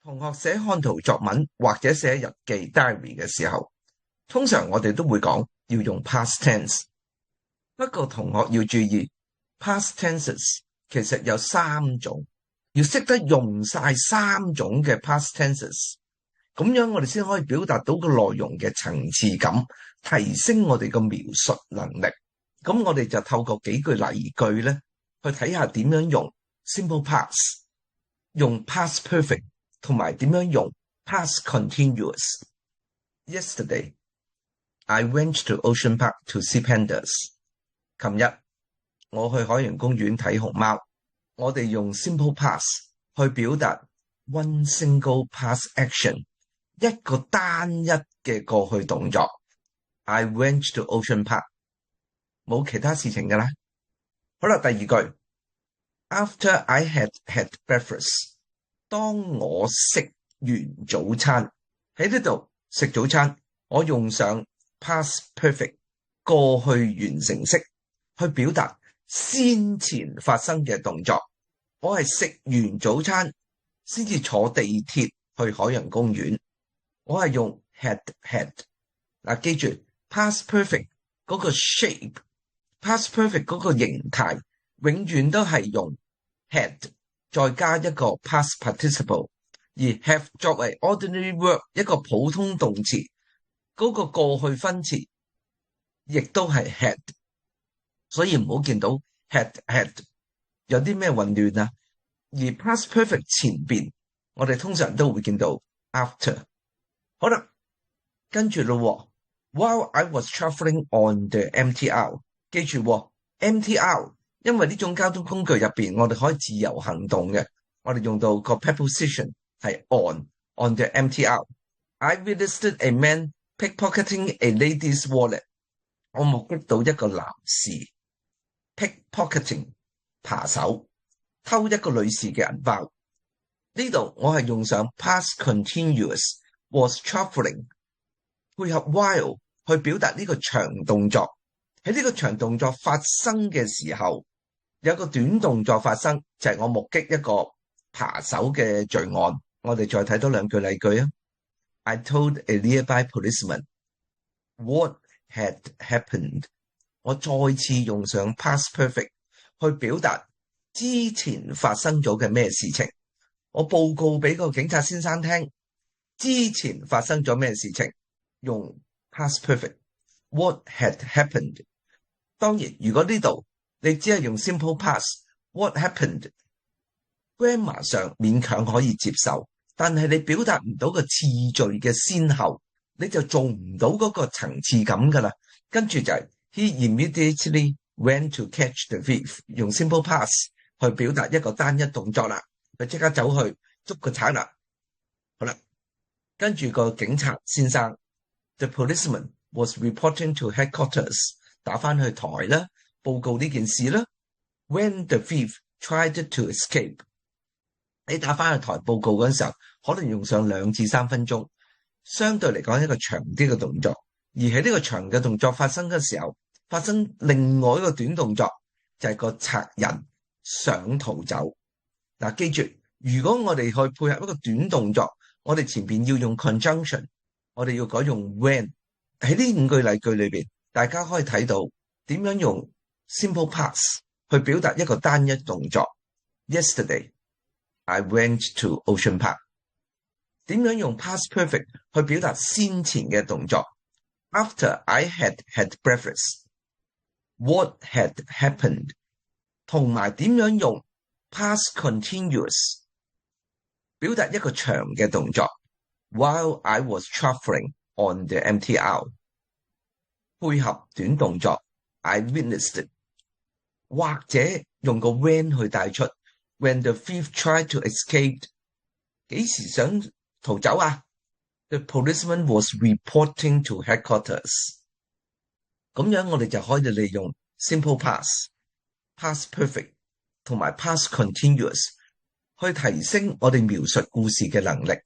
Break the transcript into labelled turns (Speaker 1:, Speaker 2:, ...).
Speaker 1: 同學寫看圖作文或者寫日記 diary 嘅時候，通常我哋都會講要用 past tense。不過同學要注意 past tenses 其實有三種，要識得用晒三種嘅 past tenses，咁樣我哋先可以表達到個內容嘅層次感，提升我哋個描述能力。咁我哋就透過幾句例句咧，去睇下點樣用 simple past， 用 past perfect， 同埋點樣用 past continuous。 Yesterday, I went to Ocean Park to see pandas。 琴日我去海洋公園睇熊貓。我哋用 simple past 去表達 one single past action， 一個單一嘅過去動作。 I went to Ocean Park， 冇其他事情㗎啦。好啦，第二句 After I had breakfast， 當我食完早餐。喺呢度食早餐，我用上 past perfect 過去完成式去表達先前發生嘅動作。我係食完早餐先至坐地鐵去海洋公園。我係用 had。 記住 past perfect 嗰個 shape， past perfect 嗰個形態永遠都係用 had 再加一個 past participle， 而 have 作為 ordinary verb 一個普通動詞，嗰個過去分詞亦都係 had， 所以唔好見到 had 有啲咩混亂啊。而 past perfect 前邊我哋通常都會見到 after。 好啦，跟住咯，While I was traveling on the MTR， 記住MTR， 因為呢種交通工具入邊我哋可以自由行動嘅，我哋用到個 preposition 係 on the MTR。 I witnessed a man pickpocketing a lady's wallet。 我目擊到一個男士 pickpocketing 扒手偷一個女士嘅銀包。呢度我係用上 past continuous was traveling 配合 while 去表達呢個長動作。喺呢個長動作發生嘅時候，有個短動作發生，就係我目擊一個扒手嘅罪案。我哋再睇多兩句例句啊。I told a nearby policeman what had happened。 我再次用上 past perfect 去表達之前發生咗嘅咩事情。我報告俾個警察先生聽，之前發生咗咩事情，用 past perfect what had happened。 當然如果呢度你只係用 simple past what happened， grammar 上勉強可以接受，但係你表達唔到個次序嘅先後，你就做唔到嗰個層次感噶啦。跟住就係 he immediately went to catch the thief， 用 simple past去表達一個單一動作啦，佢即刻走去捉個賊啦。好啦，跟住個警察先生 The policeman was reporting to headquarters， 打返去台啦，報告呢件事啦。When the thief tried to escape， 你打返去台報告嗰陣時候，可能用上2至3分鐘，相對嚟講一個長啲嘅動作。而喺呢個長嘅動作發生嘅時候，發生另外一個短動作，就係個賊人想逃走。記住，如果我哋去配合一個短動作，我哋前邊要用 conjunction， 我哋要改用 when。 喺呢5句例句裏邊，大家可以睇到點樣用 simple past 去表達一個單一動作。 Yesterday I went to Ocean Park。 點樣用 past perfect 去表達先前嘅動作。 After I had breakfast， what had happened， 同埋點樣用 past continuous 表達一個長嘅動作。 While I was traveling on the MTR， 配合短動作 I witnessed， 或者用個 when 去帶出 When the thief tried to escape， 幾時想逃走啊？ The policeman was reporting to headquarters。 咁樣我哋就可以利用 simple past、past perfect 同埋 past continuous 去提升我哋描述故事嘅能力。